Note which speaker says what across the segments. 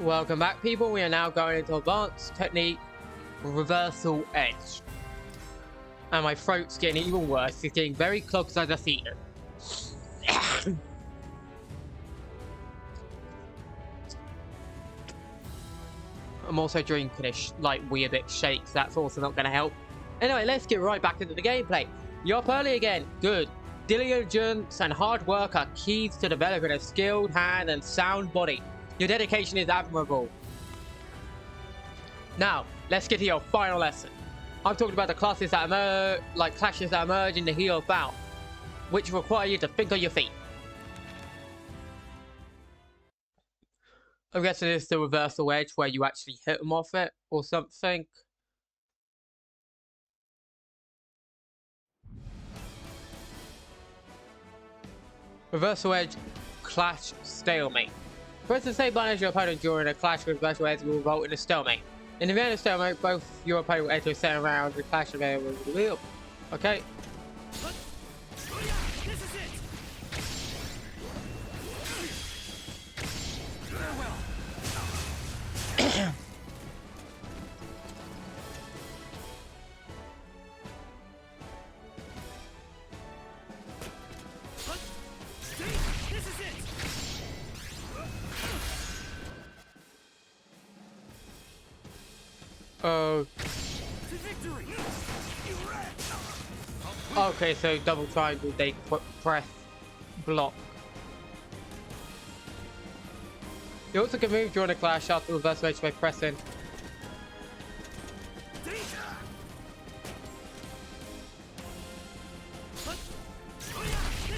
Speaker 1: Welcome back, people. We are now going into advanced technique reversal edge. And my throat's getting even worse. It's getting very clogged as I just eat it. I'm also drinking a weird bit shakes. That's also not going to help. Anyway, let's get right back into the gameplay. You're up early again. Good. Diligence and hard work are keys to developing a skilled hand and sound body. Your dedication is admirable. Now, let's get to your final lesson. I'm talking about the classes that clashes that emerge in the heat of battle, which require you to think on your feet. I'm guessing it's the reversal edge where you actually hit them off it or something. Reversal edge, clash, stalemate. Press the same button as your opponent during a clash with reversal edge will result in a stalemate. In the event of stalemate, both your opponent will enter a second round with clash of air with the wheel. Okay.
Speaker 2: This is it. This is it.
Speaker 1: Oh.
Speaker 2: To victory.
Speaker 1: Okay, so double triangle, they press, block. You also can move during a clash after reverse edge by pressing.
Speaker 2: This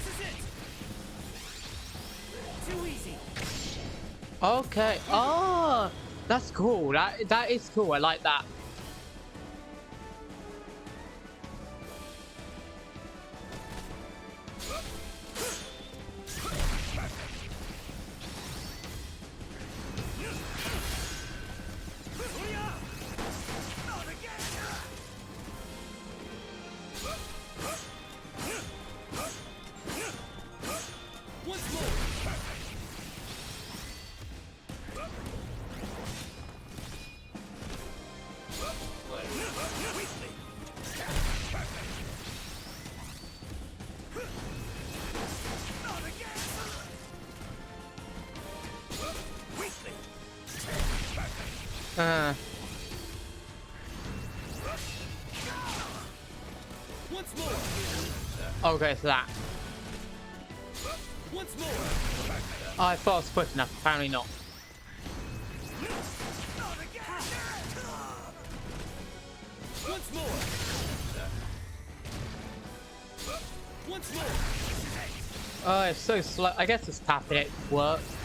Speaker 2: is it. Too easy.
Speaker 1: Okay. Oh, that's cool. That is cool. I like that.
Speaker 2: Once more. Once more.
Speaker 1: Okay, so that.
Speaker 2: Once more.
Speaker 1: I thought I was quick enough. Apparently not.
Speaker 2: Once more. Once more.
Speaker 1: Oh, it's so slow. I guess it's tapping it works.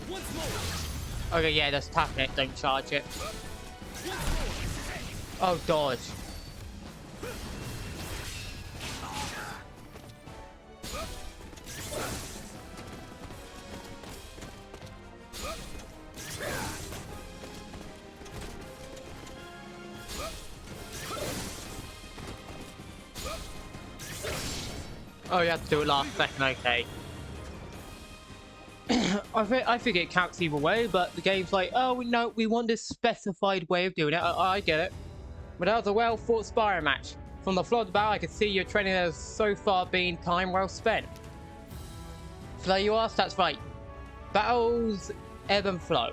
Speaker 2: Once more.
Speaker 1: Okay, yeah, just tapping it. Don't charge it.
Speaker 2: Once more.
Speaker 1: Oh, dodge. Oh, you have to do it last second, okay. I think it counts either way, but the game's like, oh, no, we want this specified way of doing it. I get it. But that was a well-fought sparring match. From the floor of the battle, I could see your training has so far been time well spent. So you ask, that's right. Battles ebb and flow,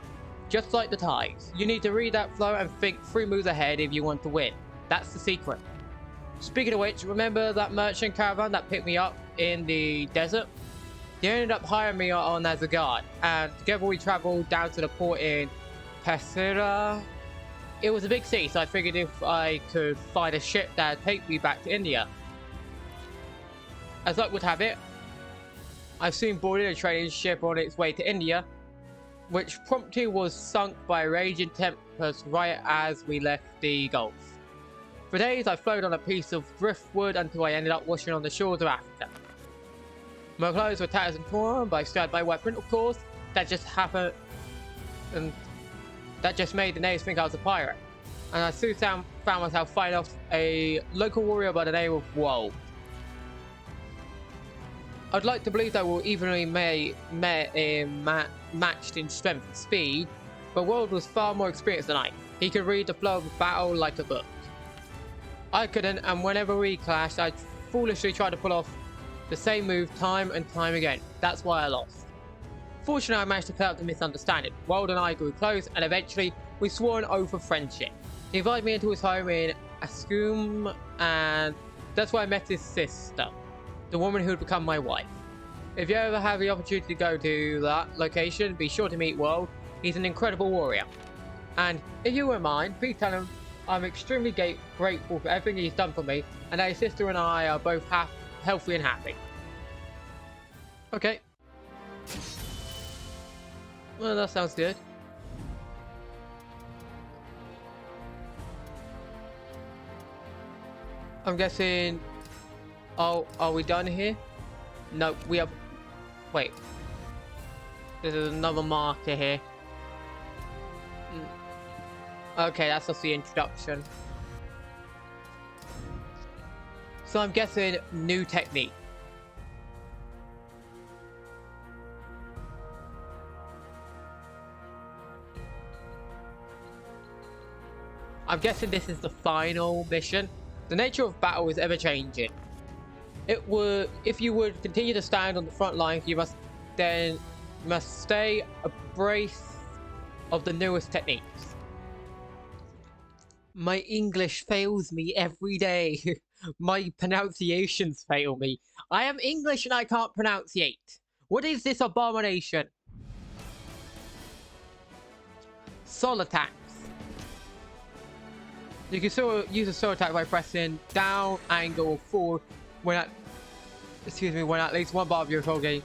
Speaker 1: just like the tides. You need to read that flow and think 3 moves ahead if you want to win. That's the secret. Speaking of which, remember that merchant caravan that picked me up in the desert? They ended up hiring me on as a guard, and together we traveled down to the port in Pesira. It was a big sea, so I figured if I could find a ship that'd take me back to India. As luck would have it, I soon boarded a trading ship on its way to India, which promptly was sunk by a raging tempest right as we left the Gulf. For days, I floated on a piece of driftwood until I ended up washing on the shores of Africa. My clothes were tattered and torn, but I still had my weapon, of course. That just happened, and that just made the natives think I was a pirate. And I soon found myself fighting off a local warrior by the name of Woe. I'd like to believe that we're evenly matched in strength and speed, but World was far more experienced than I. He could read the flow of battle like a book. I couldn't, and whenever we clashed, I'd foolishly try to pull off the same move time and time again. That's why I lost. Fortunately, I managed to clear up the misunderstanding. World and I grew close, and eventually, we swore an oath of friendship. He invited me into his home in Ascum, and that's where I met his sister, the woman who would become my wife. If you ever have the opportunity to go to that location, be sure to meet World. He's an incredible warrior. And if you wouldn't mind, please tell him I'm extremely grateful for everything he's done for me, and that his sister and I are both healthy and happy. Okay. Well, that sounds good. I'm guessing... Oh, are we done here? No, we have... Wait. There's another marker here. Okay, that's just the introduction. So I'm guessing new technique. I'm guessing this is the final mission. The nature of battle is ever changing. If you would continue to stand on the front lines, you must stay abreast of the newest techniques. My English fails me every day. My pronunciations fail me. I am English and I can't pronunciate. What is this abomination? Soul attacks. You can still use a soul attack by pressing down, angle, or forward when at least one bar of your whole game.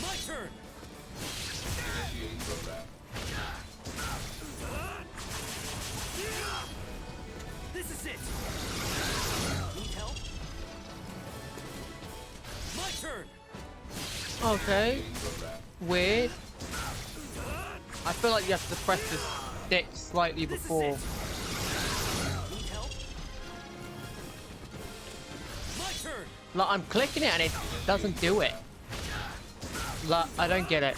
Speaker 2: My turn. This is it. Need help? My turn.
Speaker 1: Okay. Weird. I feel like you have to press the stick slightly before.
Speaker 2: Need help? My turn.
Speaker 1: Like, I'm clicking it and it doesn't do it. Like, I don't get it.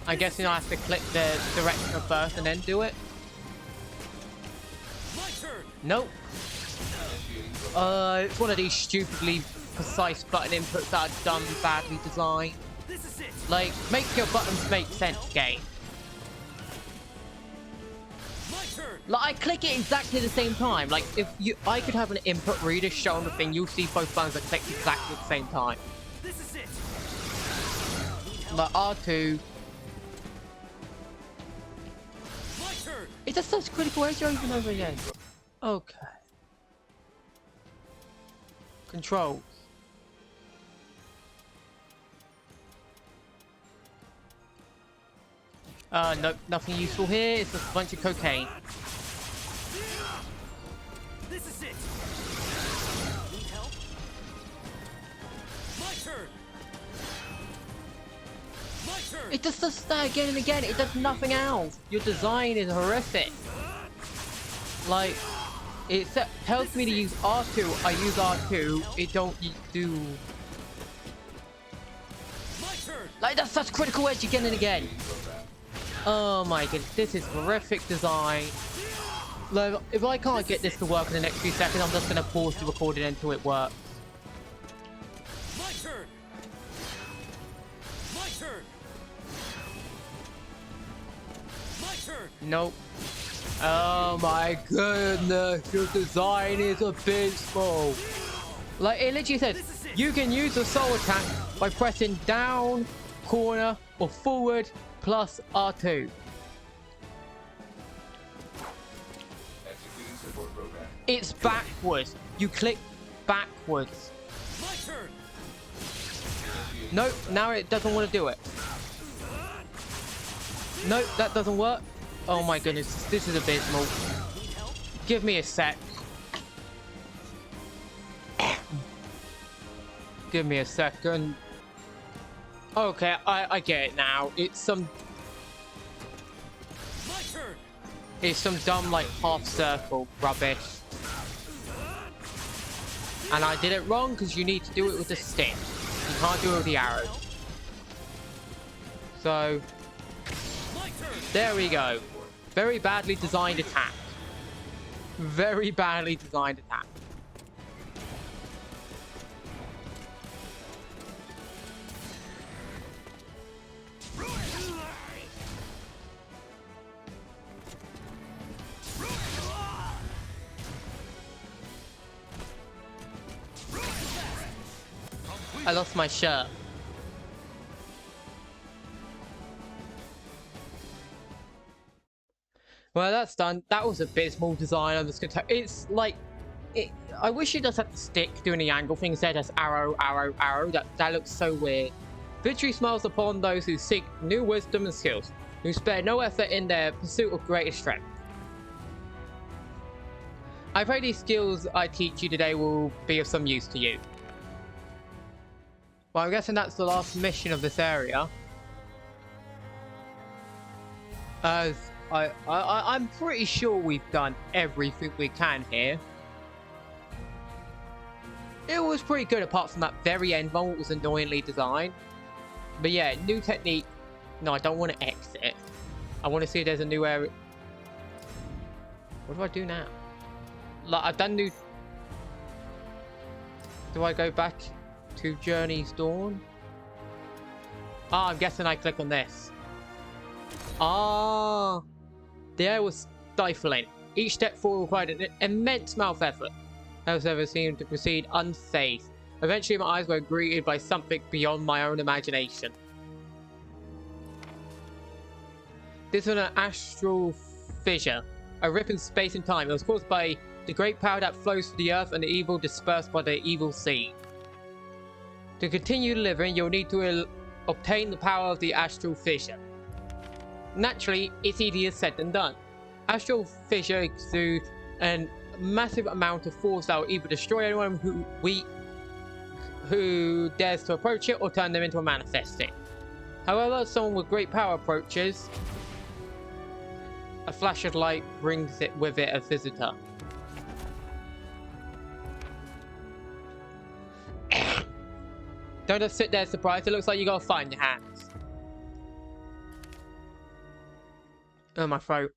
Speaker 1: I'm guessing I have to click the direction first and then do it.
Speaker 2: My turn.
Speaker 1: Nope. It's one of these stupidly precise button inputs that are done badly designed.
Speaker 2: This is it.
Speaker 1: Like, make your buttons make sense, game.
Speaker 2: My turn.
Speaker 1: Like, I click it exactly the same time. Like, I could have an input reader show on the thing, you'll see both buttons are clicked exactly at the same time.
Speaker 2: This is it.
Speaker 1: Like, R2.
Speaker 2: My turn.
Speaker 1: It just says critical edge over and over again. Okay. Controls. Nope, nothing useful here. It's just a bunch of cocaine.
Speaker 2: This is it. Need help? My turn. My turn.
Speaker 1: It just does that again and again. It does nothing else. Your design is horrific. Like, it tells me to use R2. I use R2. It don't do.
Speaker 2: My turn.
Speaker 1: Like, that's such critical edge again and again. Oh my goodness, this is horrific design. Like, if I can't get this to work in the next few seconds, I'm just gonna pause the recording until it works.
Speaker 2: My turn. My turn. My turn.
Speaker 1: Nope. Oh my goodness, your design is abysmal. Like, it literally says, you can use the soul attack by pressing down, corner, or forward, plus R2. It's backwards. You click backwards.
Speaker 2: My turn.
Speaker 1: Nope, now it doesn't want to do it. Nope, that doesn't work. Oh my goodness, this is abysmal.
Speaker 2: Need help?
Speaker 1: Give me a sec. Give me a second. Okay, I get it now. It's some
Speaker 2: My turn.
Speaker 1: dumb like half circle rubbish. And I did it wrong because you need to do it with the stick. You can't do it with the arrow. So, there we go. Very badly designed attack. Very badly designed attack. I lost my shirt. Well, that's done. That was abysmal design on this guitar. It's like, I wish you just had the stick doing the angle thing instead of just arrow, arrow, arrow. That looks so weird. Victory smiles upon those who seek new wisdom and skills, who spare no effort in their pursuit of greater strength. I pray these skills I teach you today will be of some use to you. Well, I'm guessing that's the last mission of this area. As I'm pretty sure we've done everything we can here. It was pretty good apart from that very end one, it was annoyingly designed. But yeah, new technique. No, I don't want to exit. I want to see if there's a new area. What do I do now? Like, I've done new... Do I go back to Journey's Dawn? Ah, I'm guessing I click on this. Ah, the air was stifling. Each step forward required an immense amount of effort. However, seemed to proceed unfazed. Eventually, my eyes were greeted by something beyond my own imagination. This was an astral fissure, a rip in space and time. It was caused by the great power that flows through the earth and the evil dispersed by the evil sea. To continue living, you'll need to obtain the power of the astral fissure. Naturally, it's easier said than done. Astral fissure exudes a massive amount of force that will either destroy anyone who dares to approach it or turn them into a manifesting. However, someone with great power approaches, a flash of light brings it with it a visitor. Don't just sit there surprised. It looks like you gotta find your hands. Oh, my throat.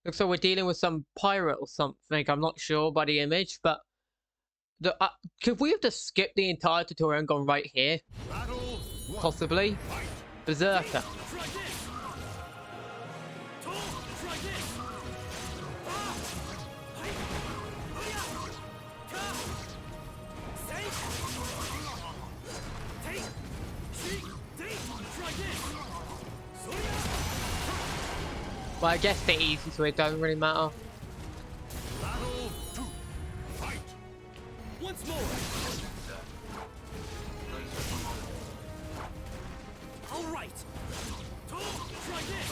Speaker 1: Looks like we're dealing with some pirate or something. I'm not sure by the image, but could we have just skipped the entire tutorial and gone right here? Possibly. Berserker. Well, I guess they're easy, so it doesn't really matter.
Speaker 2: Battle 2. Fight. Once more. All right. Try this.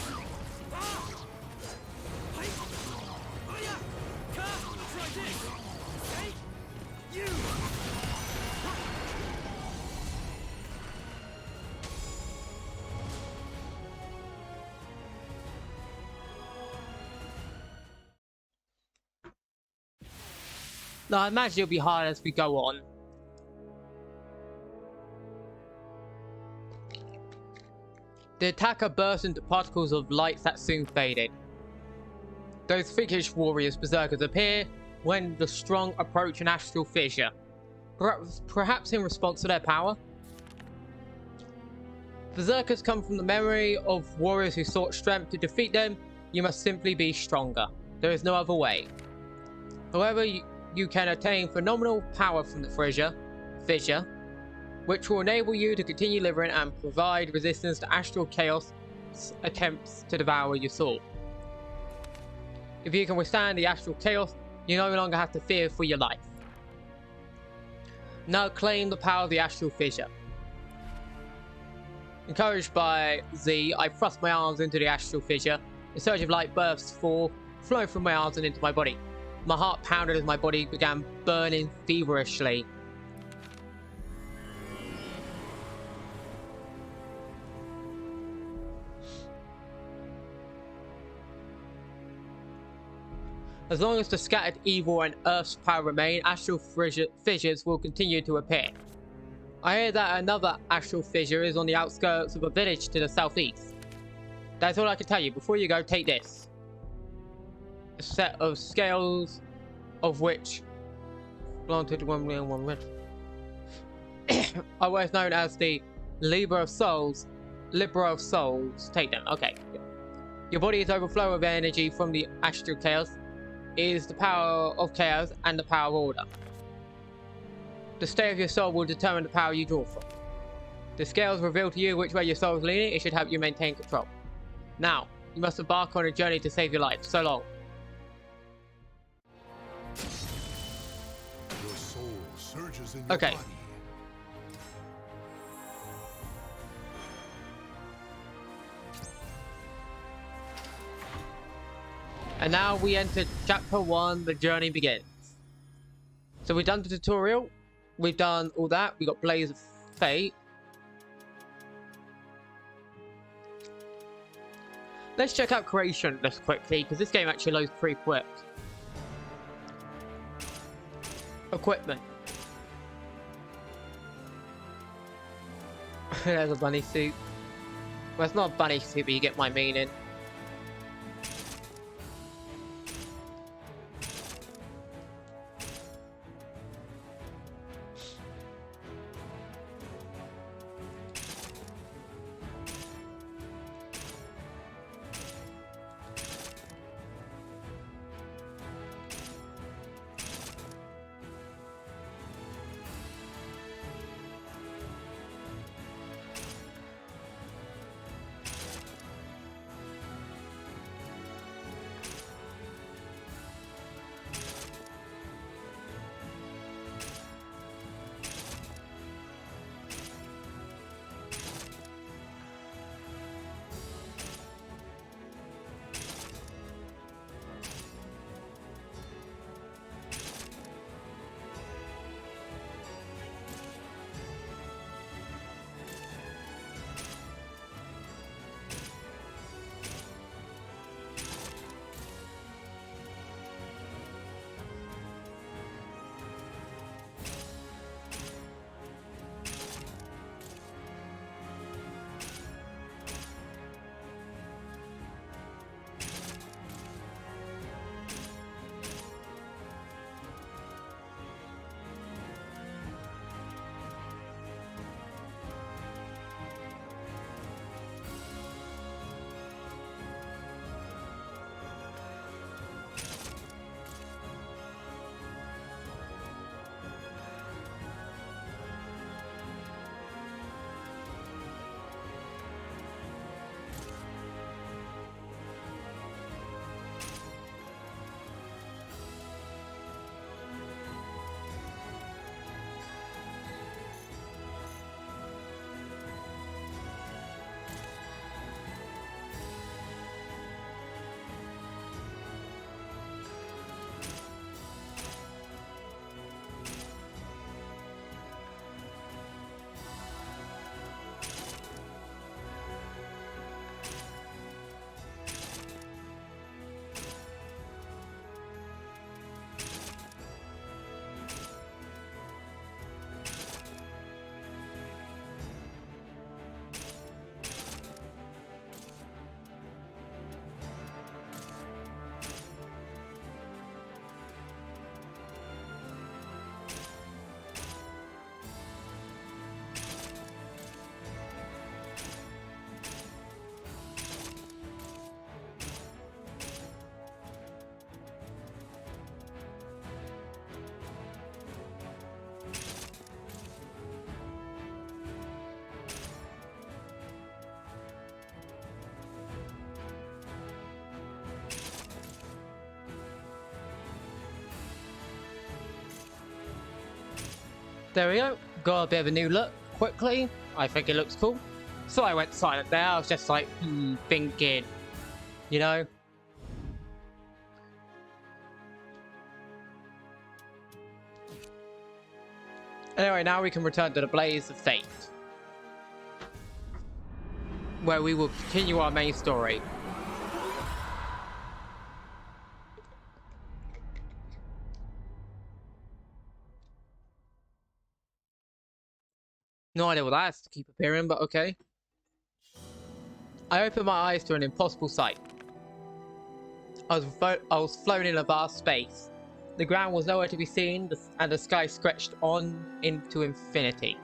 Speaker 2: Try this. Hey, you.
Speaker 1: No, I imagine it'll be hard as we go on. The attacker burst into particles of light that soon faded. Those figurish warriors, berserkers, appear when the strong approach an astral fissure. Perhaps in response to their power? Berserkers come from the memory of warriors who sought strength. To defeat them, you must simply be stronger. There is no other way. However, you can attain phenomenal power from the fissure, which will enable you to continue living and provide resistance to astral chaos attempts to devour your soul. If you can withstand the astral chaos, you no longer have to fear for your life. Now claim the power of the astral fissure. Encouraged by Z, I thrust my arms into the astral fissure. A surge of light bursts forth, flowing from my arms and into my body. My heart pounded as my body began burning feverishly. As long as the scattered evil and Earth's power remain, astral fissures will continue to appear. I hear that another astral fissure is on the outskirts of a village to the southeast. That's all I can tell you. Before you go, take this. A set of scales, of which belong to the 1 million one red. Otherwise known as the Libra of Souls. Libra of Souls. Take them. Okay. Your body is overflowing with energy from the astral chaos. It is the power of chaos and the power of order. The state of your soul will determine the power you draw from. The scales reveal to you which way your soul is leaning. It should help you maintain control. Now, you must embark on a journey to save your life. So long.
Speaker 3: Your soul surges in your
Speaker 1: Okay.
Speaker 3: body.
Speaker 1: And now we enter chapter 1, the journey begins. So we've done the tutorial, we've done all that, we got Blaze of Fate. Let's check out creation just quickly, because this game actually loads pretty quick. Equipment. There's a bunny suit. Well, it's not a bunny suit, but you get my meaning. There we go. Got a bit of a new look quickly. I think it looks cool. So I went silent there. I was just like, thinking, you know. Anyway, now we can return to the Blaze of Fate, where we will continue our main story. No idea what that has to keep appearing, but okay. I opened my eyes to an impossible sight. I was flown in a vast space. The ground was nowhere to be seen, and the sky stretched on into infinity.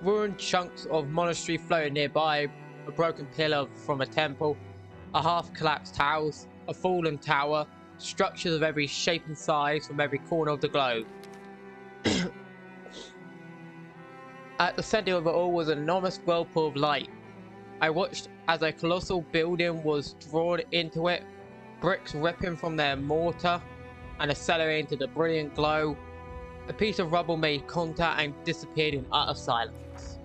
Speaker 1: Ruined chunks of monastery floated nearby, a broken pillar from a temple, a half-collapsed house, a fallen tower, structures of every shape and size from every corner of the globe. At the center of it all was an enormous whirlpool of light. I watched as a colossal building was drawn into it, bricks ripping from their mortar and accelerating into the brilliant glow. A piece of rubble made contact and disappeared in utter silence.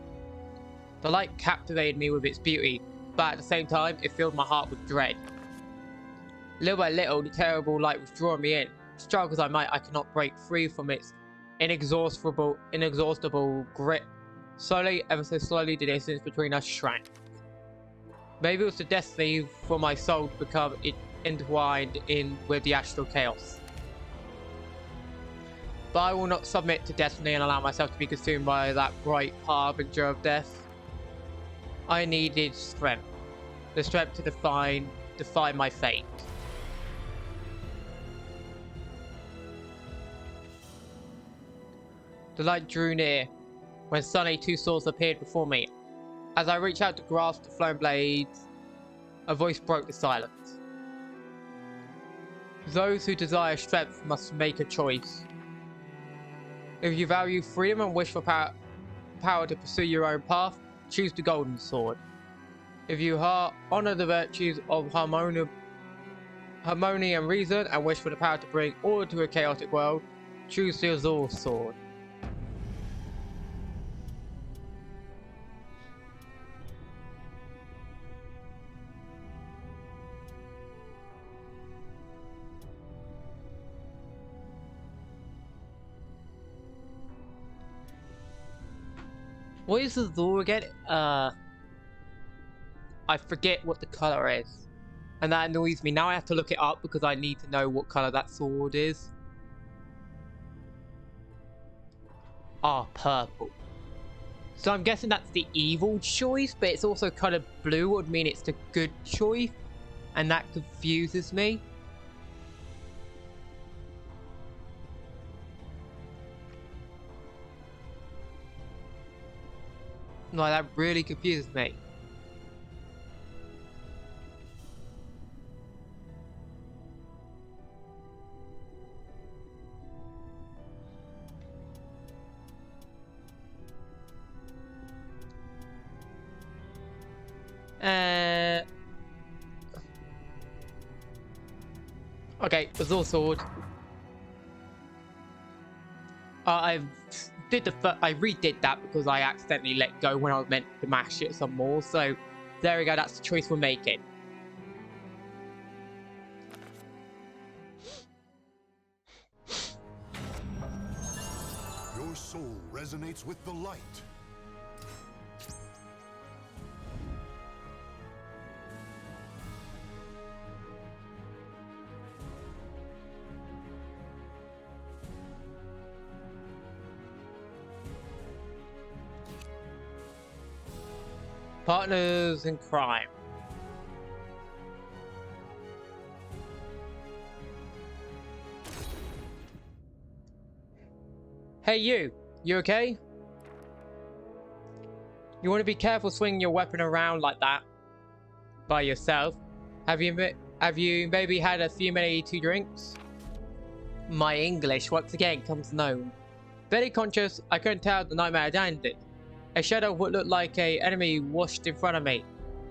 Speaker 1: The light captivated me with its beauty, but at the same time, it filled my heart with dread. Little by little, the terrible light was drawing me in. Struggle as I might, I could not break free from its inexhaustible grip. Slowly, ever so slowly, the distance between us shrank. Maybe it was the destiny for my soul to become entwined in with the astral chaos. But I will not submit to destiny and allow myself to be consumed by that bright harbinger of death. I needed strength. The strength to defy my fate. The light drew near, when suddenly two swords appeared before me. As I reached out to grasp the flame blades, a voice broke the silence. Those who desire strength must make a choice. If you value freedom and wish for power to pursue your own path, choose the golden sword. If you honor the virtues of harmony and reason and wish for the power to bring order to a chaotic world, choose the azure sword. What is the azure again? I forget what the color is. And that annoys me. Now I have to look it up because I need to know what color that sword is. Ah, purple. So I'm guessing that's the evil choice, but it's also colored blue would mean it's the good choice. And that confuses me. No, that really confuses me. Okay, Azure Sword. I redid that because I accidentally let go when I was meant to mash it some more. So there we go. That's the choice we're making.
Speaker 3: Your soul resonates with the light.
Speaker 1: Partners in crime. Hey you okay? You want to be careful swinging your weapon around like that by yourself. Have you maybe had a few too drinks? My English once again comes known. Very conscious, I couldn't tell the nightmare had ended. A shadow of what looked like an enemy washed in front of me.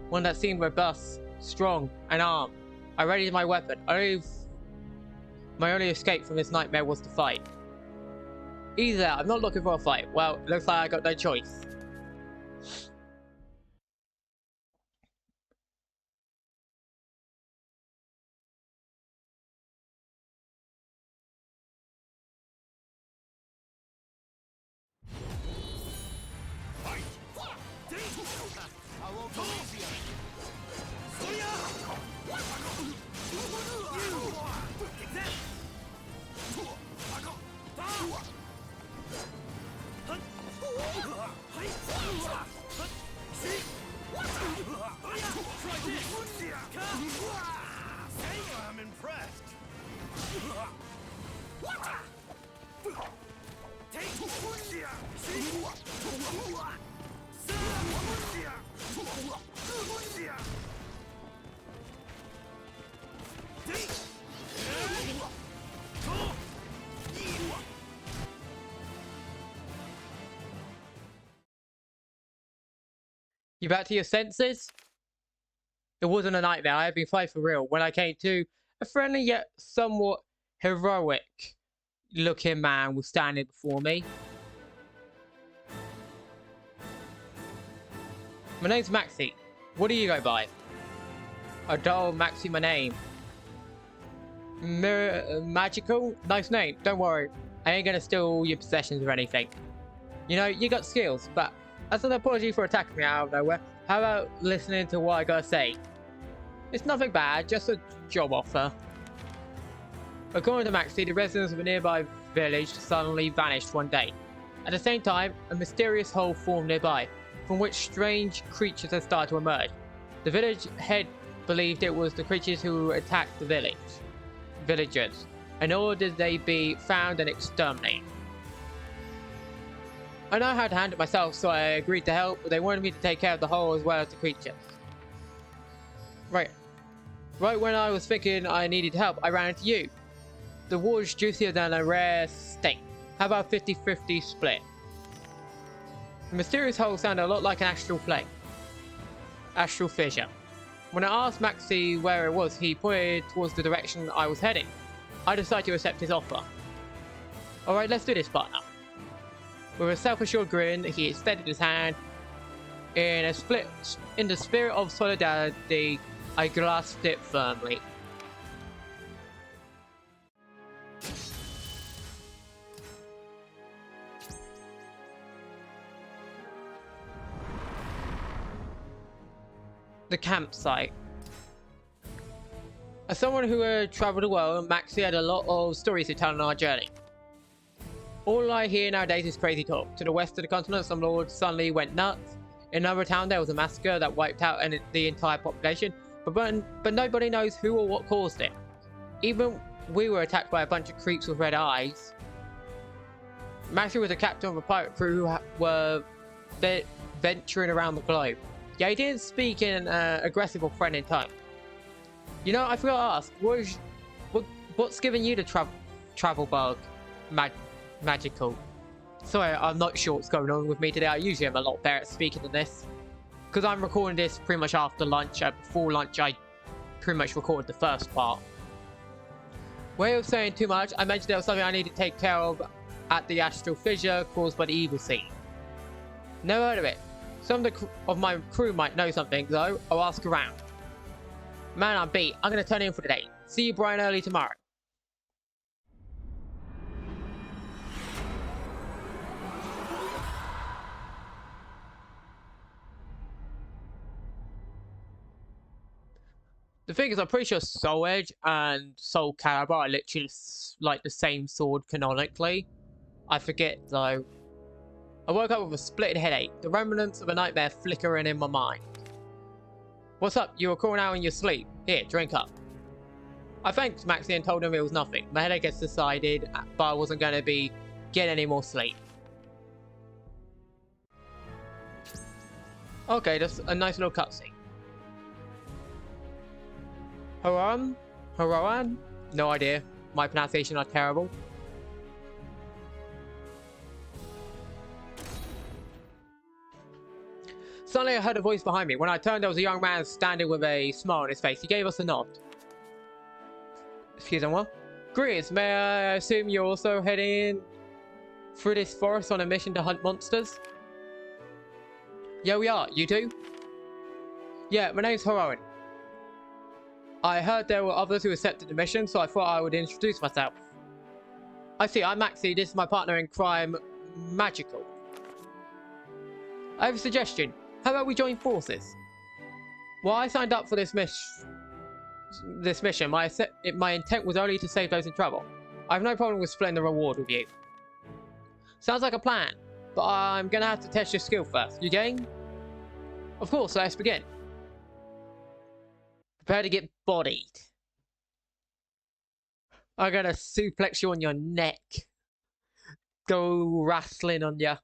Speaker 1: One that seemed robust, strong, and armed. I readied my weapon. My only escape from this nightmare was to fight. Either I'm not looking for a fight. Well, it looks like I got no choice.
Speaker 2: I'm impressed.
Speaker 1: You back to your senses? It wasn't a nightmare. I had been fighting for real when I came to. A friendly yet somewhat heroic looking man was standing before me. My name's Maxie. What do you go by? Adol Maxie, my name. Magical? Nice name. Don't worry. I ain't gonna steal your possessions or anything. You know, you got skills, but as an apology for attacking me out of nowhere, how about listening to what I gotta say? It's nothing bad, just a job offer. According to Maxie, the residents of a nearby village suddenly vanished one day. At the same time, a mysterious hole formed nearby, from which strange creatures had started to emerge. The village head believed it was the creatures who attacked the villagers, and ordered they be found and exterminated. I know how to handle it myself, so I agreed to help, but they wanted me to take care of the hole as well as the creatures. Right when I was thinking I needed help, I ran into you. The water's juicier than a rare steak. How about 50-50 split? The mysterious hole sounded a lot like an astral flame. Astral fissure. When I asked Maxie where it was, he pointed towards the direction I was heading. I decided to accept his offer. Alright, let's do this, partner. With a self-assured grin, he extended his hand. In the spirit of solidarity, I grasped it firmly. The campsite. As someone who had travelled the world, Maxie had a lot of stories to tell on our journey. All I hear nowadays is crazy talk. To the west of the continent, some lord suddenly went nuts. In another town, there was a massacre that wiped out the entire population, but nobody knows who or what caused it. Even we were attacked by a bunch of creeps with red eyes. Maxie was a captain of a pirate crew who were venturing around the globe. Yeah, he didn't speak in an aggressive or threatening tone. You know, I forgot to ask, what's giving you the travel bug? Magical. Sorry, I'm not sure what's going on with me today. I usually am a lot better at speaking than this. Because I'm recording this pretty much after lunch. Before lunch, I pretty much recorded the first part. Without saying too much, I mentioned there was something I needed to take care of at the astral fissure caused by the evil seed. Never heard of it. Some of my crew might know something, though. I'll ask around. Man, I'm beat. I'm going to turn in for the day. See you bright and early tomorrow. The thing is, I'm pretty sure Soul Edge and Soul Calibur are literally like the same sword canonically. I forget, though. I woke up with a split headache, the remnants of a nightmare flickering in my mind. What's up? You were calling out in your sleep. Here, drink up. I thanked Maxie and told him it was nothing. My headache had decided, but I wasn't going to be getting any more sleep. Okay, that's a nice little cutscene. Haran? No idea. My pronunciation are terrible. Suddenly I heard a voice behind me. When I turned, there was a young man standing with a smile on his face. He gave us a nod. Excuse me, what? Greetings, may I assume you're also heading through this forest on a mission to hunt monsters? Yeah, we are. You too? Yeah, my name's Haran. I heard there were others who accepted the mission, so I thought I would introduce myself. I see, I'm Maxie. This is my partner in crime, Magical. I have a suggestion. How about we join forces? Well, I signed up for this mission. My intent was only to save those in trouble. I have no problem with splitting the reward with you. Sounds like a plan. but I'm gonna have to test your skill first. You game? Of course, let's begin. Prepare to get bodied. I'm gonna suplex you on your neck. Go wrestling on ya.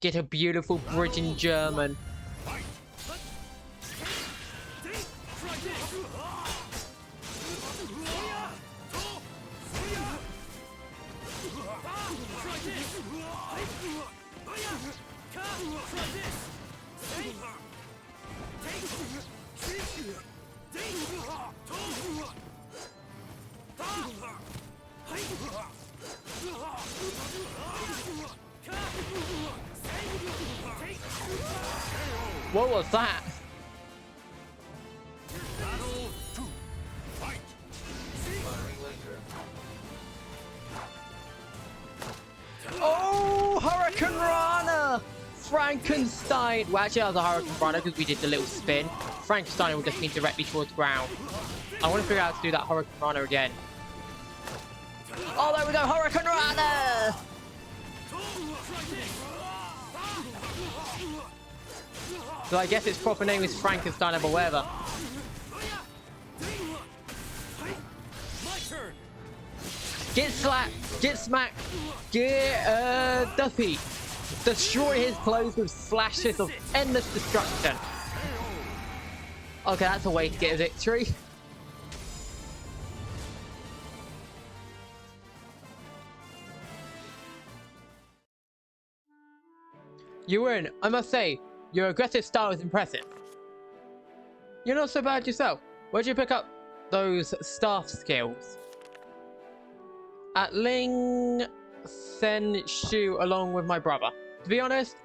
Speaker 1: Get a beautiful bridge in German. What was that?
Speaker 3: Battle 2. Fight.
Speaker 1: Oh, Hurricane Rana! Frankenstein! Well, actually, that was a Hurricane Rana because we did the little spin. Frankenstein will just mean directly towards the ground. I want to figure out how to do that Hurricane Rana again. Oh, there we go! Hurricane Rana! So I guess its proper name is Frankenstein, but whatever. Get slapped, get smacked, get Duffy. Destroy his clothes with flashes of endless destruction. Okay, that's a way to get a victory. You win. I must say, your aggressive style is impressive. You're not so bad yourself. Where'd you pick up those staff skills? At Ling Sen Shu along with my brother. To be honest,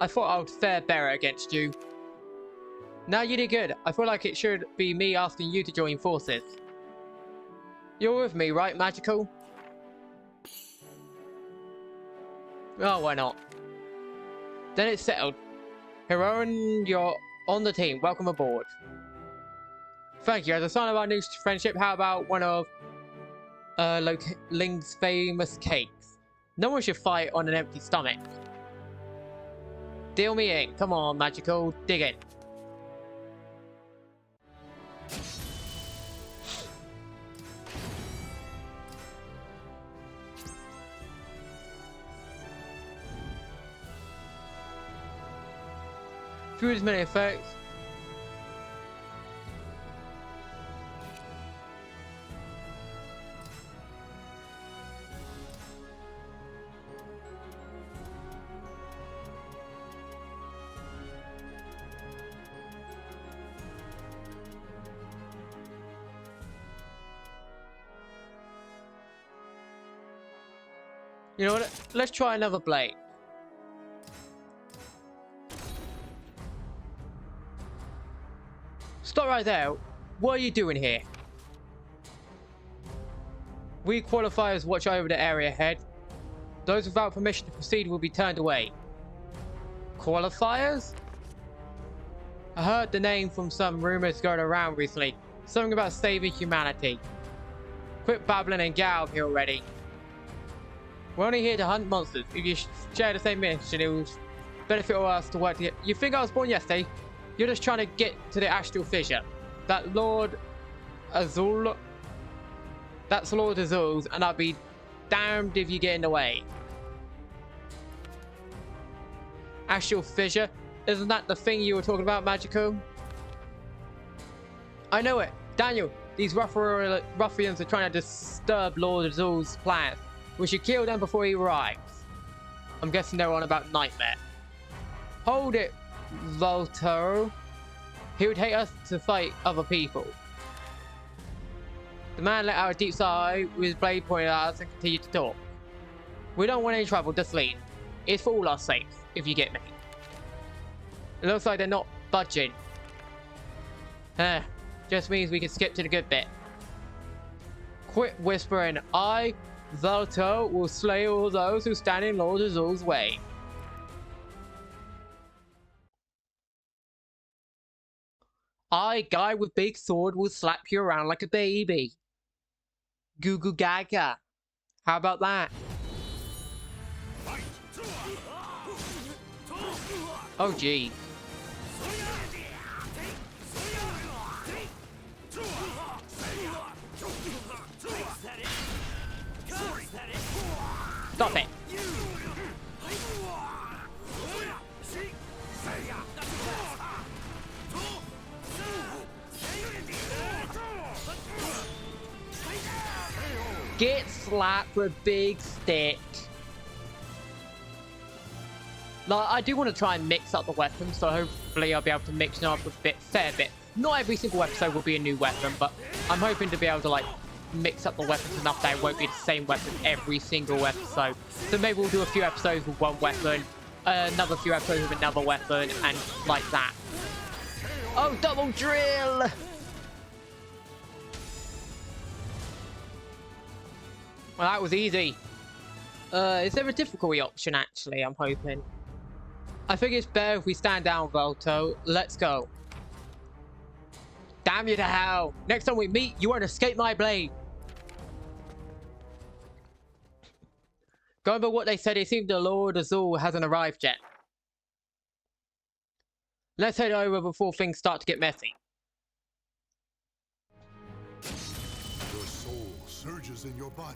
Speaker 1: I thought I would fare better against you. Now you did good. I feel like it should be me asking you to join forces. You're with me, right, Magical? Oh, why not? Then it's settled. Heroin, you're on the team. Welcome aboard. Thank you. As a sign of our new friendship, how about one of Ling's famous cakes? No one should fight on an empty stomach. Deal me in. Come on, Magical. Dig in. Through as many effects. You know what? Let's try another blade. Stop right there. What are you doing here? We qualifiers watch over the area ahead. Those without permission to proceed will be turned away. Qualifiers? I heard the name from some rumors going around recently. Something about saving humanity. Quit babbling and get out of here already. We're only here to hunt monsters. If you share the same mission, it will benefit all us to work together. You think I was born yesterday? You're just trying to get to the astral fissure. That Lord Azul. That's Lord Azul's, and I'll be damned if you get in the way. Astral fissure? Isn't that the thing you were talking about, Magico? I know it. Daniel, these ruffians are trying to disturb Lord Azul's plans. We should kill them before he arrives. I'm guessing they're on about Nightmare. Hold it, Voltoro. He would hate us to fight other people. The man let out a deep sigh with his blade pointed at us and continued to talk. We don't want any trouble, just leave. It's for all our sakes, if you get me. It looks like they're not budging. Just means we can skip to the good bit. Quit whispering. I, Volto, will slay all those who stand in Lord Azul's way. I, guy with big sword, will slap you around like a baby. Goo goo gaga. How about that?
Speaker 3: Fight.
Speaker 1: Oh, gee. Stop it. Get slapped with a big stick. Like, I do want to try and mix up the weapons, so hopefully I'll be able to mix it up a fair bit. Not every single episode will be a new weapon, but I'm hoping to be able to, like, mix up the weapons enough that it won't be the same weapon every single episode. So maybe we'll do a few episodes with one weapon, another few episodes with another weapon, and like that. Oh, double drill! Well, that was easy. Is there a difficulty option, actually? I'm hoping. I think it's better if we stand down, Volto. Let's go. Damn you to hell. Next time we meet, you won't escape my blade. Going by what they said, it seems the Lord Azul hasn't arrived yet. Let's head over before things start to get messy.
Speaker 3: Your soul surges in your body.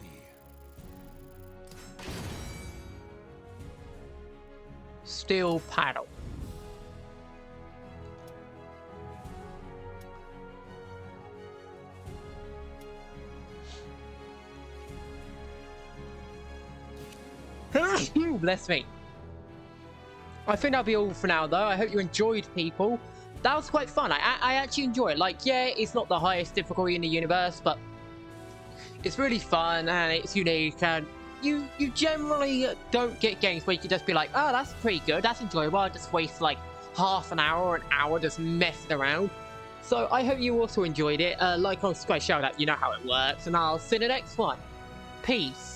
Speaker 1: Steel paddle. Bless me. I think that'll be all for now, though. I hope you enjoyed, people. That was quite fun. I actually enjoy it. Like, yeah, it's not the highest difficulty in the universe, but it's really fun and it's unique. And you generally don't get games where you can just be like, oh, that's pretty good, that's enjoyable. I'll just waste like half an hour or an hour just messing around. So I hope you also enjoyed it. Like, comment, subscribe, shout out. You know how it works. And I'll see you in the next one. Peace.